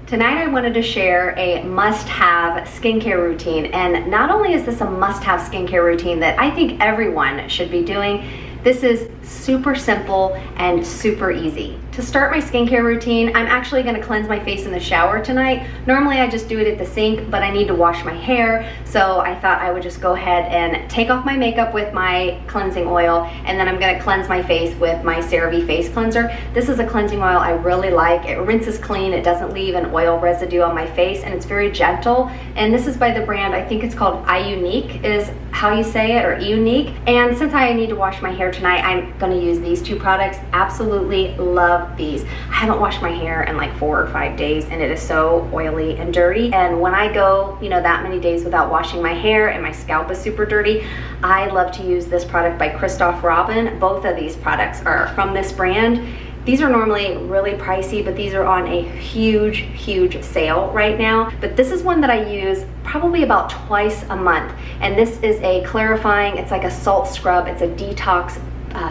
Tonight I wanted to share a must-have skincare routine, and not only is this a must-have skincare routine that I think everyone should be doing, this is super simple and super easy. To start my skincare routine, I'm actually going to cleanse my face in the shower tonight. Normally I just do it at the sink, but I need to wash my hair, so I thought I would just go ahead and take off my makeup with my cleansing oil, and then I'm going to cleanse my face with my CeraVe face cleanser. This is a cleansing oil I really like. It rinses clean, it doesn't leave an oil residue on my face, and it's very gentle. And this is by the brand, I think it's called iUnique is how you say it, or iUnique. And since I need to wash my hair tonight, I'm going to use these two products. Absolutely love these. I haven't washed my hair in like 4 or 5 days, and it is so oily and dirty. And when I go, that many days without washing my hair and my scalp is super dirty, I love to use this product by Robin. Both of these products are from this brand. These are normally really pricey, but these are on a huge sale right now. But this is one that I use probably about twice a month. And this is a clarifying, it's like a salt scrub, it's a detox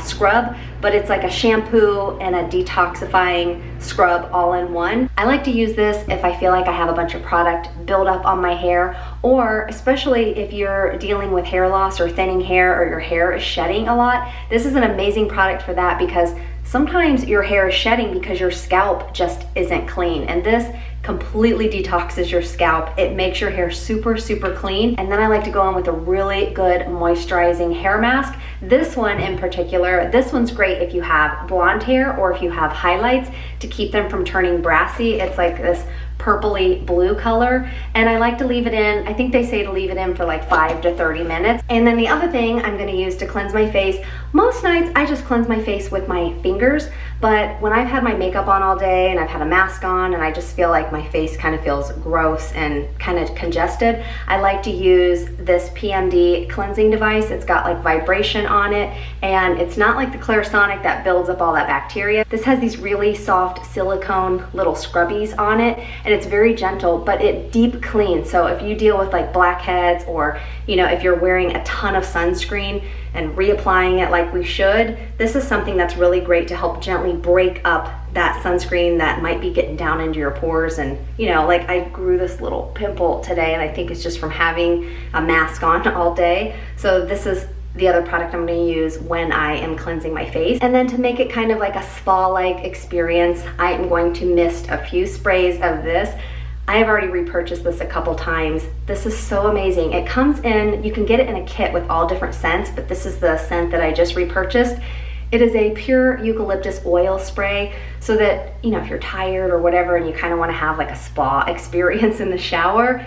scrub, but it's like a shampoo and a detoxifying scrub all in one. I like to use this if I feel like I have a bunch of product build up on my hair, or especially if you're dealing with hair loss or thinning hair, or your hair is shedding a lot. This is an amazing product for that, because sometimes your hair is shedding because your scalp just isn't clean, and this completely detoxes your scalp. It makes your hair super clean. And then I like to go in with a really good moisturizing hair mask. This one in particular, this one's great if you have blonde hair or if you have highlights, to keep them from turning brassy. It's like this purpley blue color, and I like to leave it in, I think they say to leave it in for like 5 to 30 minutes. And then the other thing I'm going to use to cleanse my face, most nights I just cleanse my face with my fingers, but when I've had my makeup on all day and I've had a mask on and I just feel like my face kind of feels gross and kind of congested, I like to use this PMD cleansing device. It's got like vibration on it, and it's not like the Clarisonic that builds up all that bacteria. This has these really soft silicone little scrubbies on it, and it's very gentle, but it deep cleans. So if you deal with like blackheads, or if you're wearing a ton of sunscreen and reapplying it like we should, this is something that's really great to help gently break up that sunscreen that might be getting down into your pores. And like I grew this little pimple today, and I think it's just from having a mask on all day. So this is the other product I'm going to use when I am cleansing my face. And then to make it kind of like a spa-like experience, I am going to mist a few sprays of this. I have already repurchased this a couple times. This is so amazing. It comes in, you can get it in a kit with all different scents, but this is the scent that I just repurchased. It is a pure eucalyptus oil spray, so that, if you're tired or whatever and you kind of want to have like a spa experience in the shower,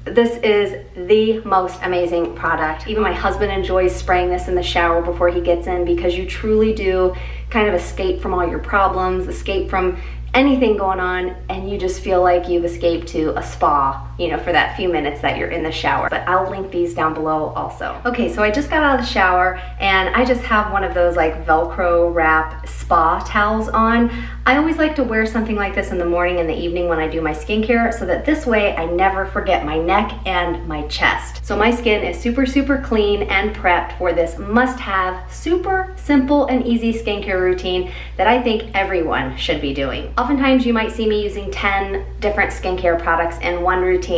this is the most amazing product. Even my husband enjoys spraying this in the shower before he gets in, because you truly do kind of escape from all your problems, escape from anything going on, and you just feel like you've escaped to a spa, for that few minutes that you're in the shower. But I'll link these down below also. Okay, so I just got out of the shower, and I just have one of those like Velcro wrap spa towels on. I always like to wear something like this in the morning and the evening when I do my skincare, so that this way I never forget my neck and my chest. So my skin is super clean and prepped for this must-have, super simple and easy skincare routine that I think everyone should be doing. Oftentimes you might see me using 10 different skincare products in one routine.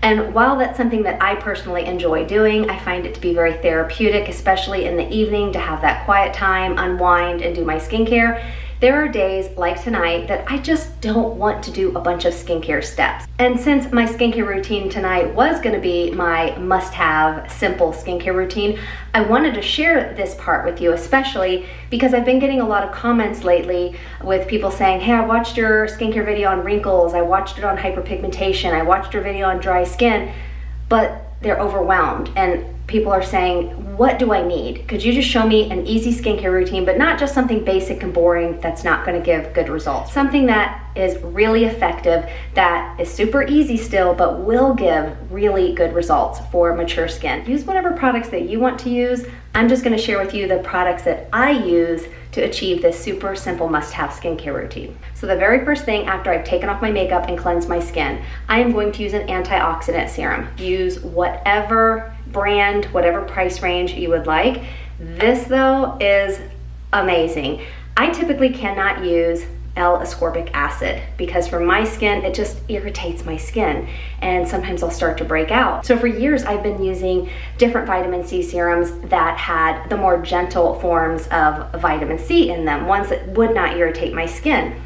And while that's something that I personally enjoy doing, I find it to be very therapeutic, especially in the evening, to have that quiet time, unwind, and do my skincare. There are days like tonight that I just don't want to do a bunch of skincare steps. And since my skincare routine tonight was going to be my must-have simple skincare routine, I wanted to share this part with you, especially because I've been getting a lot of comments lately with people saying, hey, I watched your skincare video on wrinkles, I watched it on hyperpigmentation, I watched your video on dry skin, but they're overwhelmed, and people are saying, what do I need? Could you just show me an easy skincare routine, but not just something basic and boring that's not going to give good results. Something that is really effective, that is super easy still, but will give really good results for mature skin. Use whatever products that you want to use. I'm just going to share with you the products that I use to achieve this super simple must-have skincare routine. So the very first thing after I've taken off my makeup and cleansed my skin, I am going to use an antioxidant serum. Use whatever brand, whatever price range you would like. This though is amazing. I typically cannot use L-ascorbic acid, because for my skin, it just irritates my skin and sometimes I'll start to break out. So for years, I've been using different vitamin C serums that had the more gentle forms of vitamin C in them, ones that would not irritate my skin.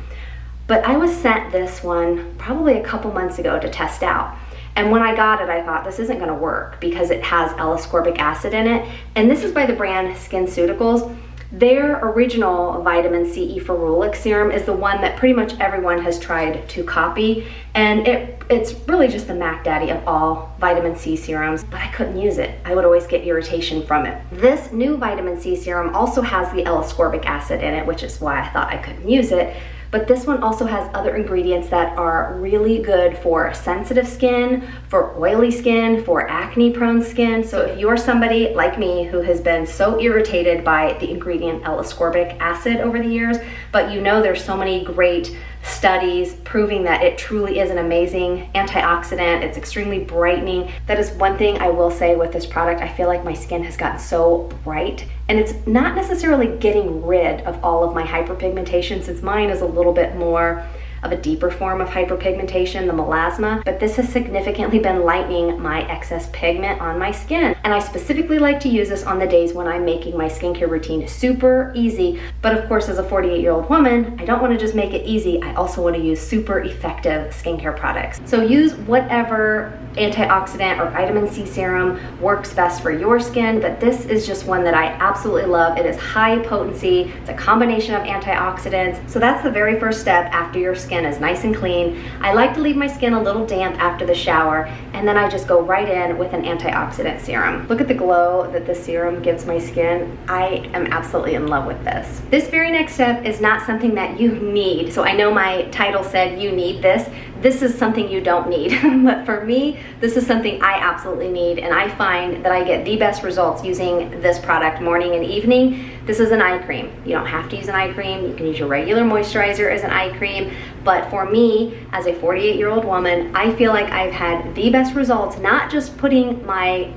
But I was sent this one probably a couple months ago to test out. And when I got it, I thought this isn't gonna work because it has L-ascorbic acid in it. And this is by the brand SkinCeuticals. Their original vitamin C ferulic serum is the one that pretty much everyone has tried to copy. And it's really just the Mac Daddy of all vitamin C serums, but I couldn't use it. I would always get irritation from it. This new vitamin C serum also has the L-ascorbic acid in it, which is why I thought I couldn't use it. But this one also has other ingredients that are really good for sensitive skin, for oily skin, for acne-prone skin. So if you're somebody like me who has been so irritated by the ingredient L-ascorbic acid over the years, but you know there's so many great studies proving that it truly is an amazing antioxidant. It's extremely brightening. That is one thing I will say with this product. I feel like my skin has gotten so bright, and it's not necessarily getting rid of all of my hyperpigmentation, since mine is a little bit more of a deeper form of hyperpigmentation, the melasma, but this has significantly been lightening my excess pigment on my skin. And I specifically like to use this on the days when I'm making my skincare routine super easy. But of course, as a 48-year-old woman, I don't want to just make it easy. I also want to use super effective skincare products. So use whatever antioxidant or vitamin C serum works best for your skin, but this is just one that I absolutely love. It is high potency. It's a combination of antioxidants. So that's the very first step after your skin is nice and clean. I like to leave my skin a little damp after the shower, and then I just go right in with an antioxidant serum. Look at the glow that the serum gives my skin. I am absolutely in love with this. This very next step is not something that you need. So I know my title said you need this. This is something you don't need. But for me, this is something I absolutely need, and I find that I get the best results using this product morning and evening. This is an eye cream. You don't have to use an eye cream. You can use your regular moisturizer as an eye cream. But for me, as a 48-year-old woman, I feel like I've had the best results, not just putting my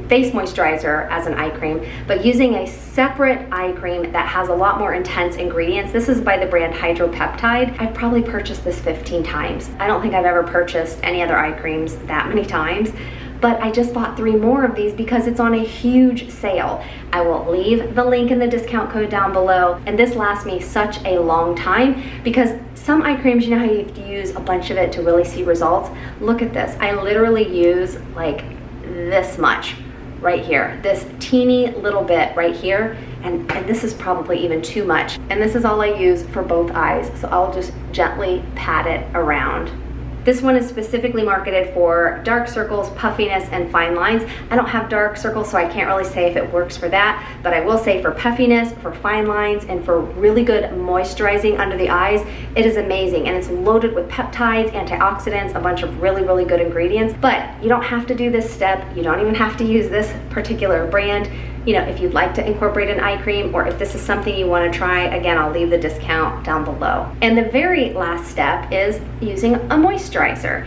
face moisturizer as an eye cream, but using a separate eye cream that has a lot more intense ingredients. This is by the brand Hydropeptide. I've probably purchased this 15 times. I don't think I've ever purchased any other eye creams that many times, but I just bought 3 more of these because it's on a huge sale. I will leave the link in the discount code down below, and this lasts me such a long time because some eye creams, you know how you have to use a bunch of it to really see results? Look at this. I literally use like this much right here, this teeny little bit right here, and this is probably even too much. And this is all I use for both eyes, so I'll just gently pat it around. This one is specifically marketed for dark circles, puffiness, and fine lines. I don't have dark circles, so I can't really say if it works for that, but I will say for puffiness, for fine lines, and for really good moisturizing under the eyes, it is amazing. And it's loaded with peptides, antioxidants, a bunch of really, really good ingredients. But you don't have to do this step. You don't even have to use this particular brand. You know, if you'd like to incorporate an eye cream, or if this is something you want to try, again, I'll leave the discount down below. And the very last step is using a moisturizer.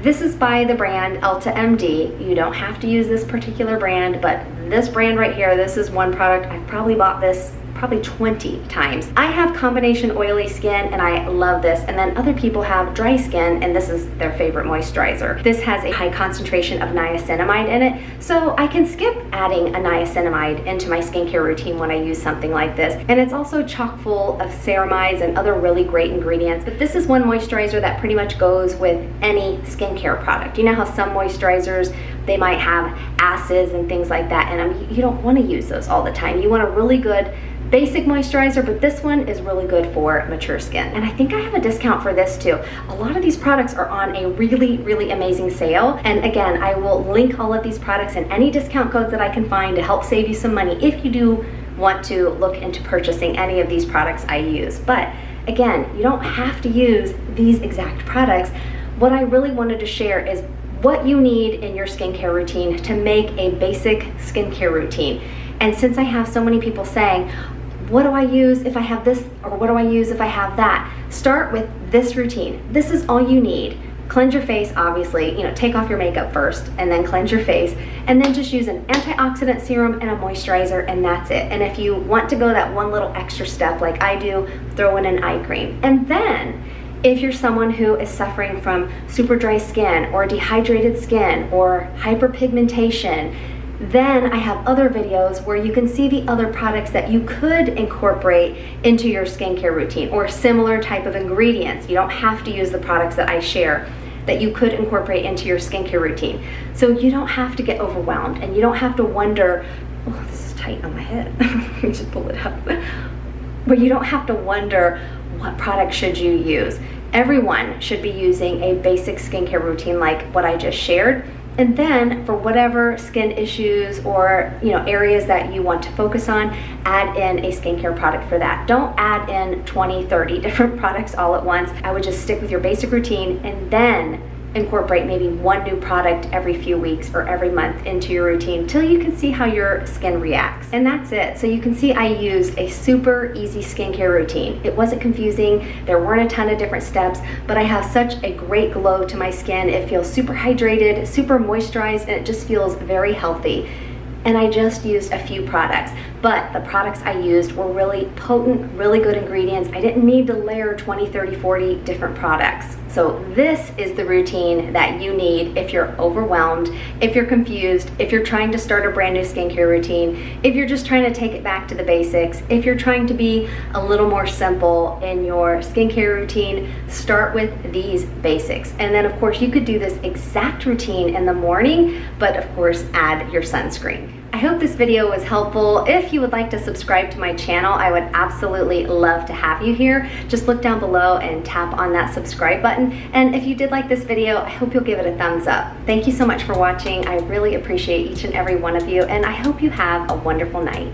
This is by the brand Ulta MD. You don't have to use this particular brand, but this brand right here, this is one product. I've probably bought this probably 20 times. I have combination oily skin and I love this, and then other people have dry skin and this is their favorite moisturizer. This has a high concentration of niacinamide in it, so I can skip adding a niacinamide into my skincare routine when I use something like this. And it's also chock full of ceramides and other really great ingredients. But this is one moisturizer that pretty much goes with any skincare product. You know how some moisturizers, they might have acids and things like that, and you don't want to use those all the time. You want a really good basic moisturizer, but this one is really good for mature skin. And I think I have a discount for this too. A lot of these products are on a really, really amazing sale. And again, I will link all of these products and any discount codes that I can find to help save you some money if you do want to look into purchasing any of these products I use. But again, you don't have to use these exact products. What I really wanted to share is what you need in your skincare routine to make a basic skincare routine. And since I have so many people saying, what do I use if I have this, or what do I use if I have that? Start with this routine. This is all you need. Cleanse your face, obviously, take off your makeup first and then cleanse your face, and then just use an antioxidant serum and a moisturizer, and that's it. And if you want to go that one little extra step like I do, throw in an eye cream. And then if you're someone who is suffering from super dry skin or dehydrated skin or hyperpigmentation, then I have other videos where you can see the other products that you could incorporate into your skincare routine, or similar type of ingredients. You don't have to use the products that I share, that you could incorporate into your skincare routine. So you don't have to get overwhelmed, and you don't have to wonder, oh, this is tight on my head. Let me just pull it up. But you don't have to wonder, what product should you use? Everyone should be using a basic skincare routine like what I just shared. And then for whatever skin issues or areas that you want to focus on, add in a skincare product for that. Don't add in 20, 30 different products all at once. I would just stick with your basic routine and then incorporate maybe one new product every few weeks or every month into your routine till you can see how your skin reacts. And that's it. So you can see I used a super easy skincare routine. It wasn't confusing. There weren't a ton of different steps, but I have such a great glow to my skin. It feels super hydrated, super moisturized, and it just feels very healthy. And I just used a few products, but the products I used were really potent, really good ingredients. I didn't need to layer 20, 30, 40 different products. So this is the routine that you need if you're overwhelmed, if you're confused, if you're trying to start a brand new skincare routine, if you're just trying to take it back to the basics, if you're trying to be a little more simple in your skincare routine, start with these basics. And then of course you could do this exact routine in the morning, but of course add your sunscreen. I hope this video was helpful. If you would like to subscribe to my channel, I would absolutely love to have you here. Just look down below and tap on that subscribe button. And if you did like this video, I hope you'll give it a thumbs up. Thank you so much for watching. I really appreciate each and every one of you, and I hope you have a wonderful night.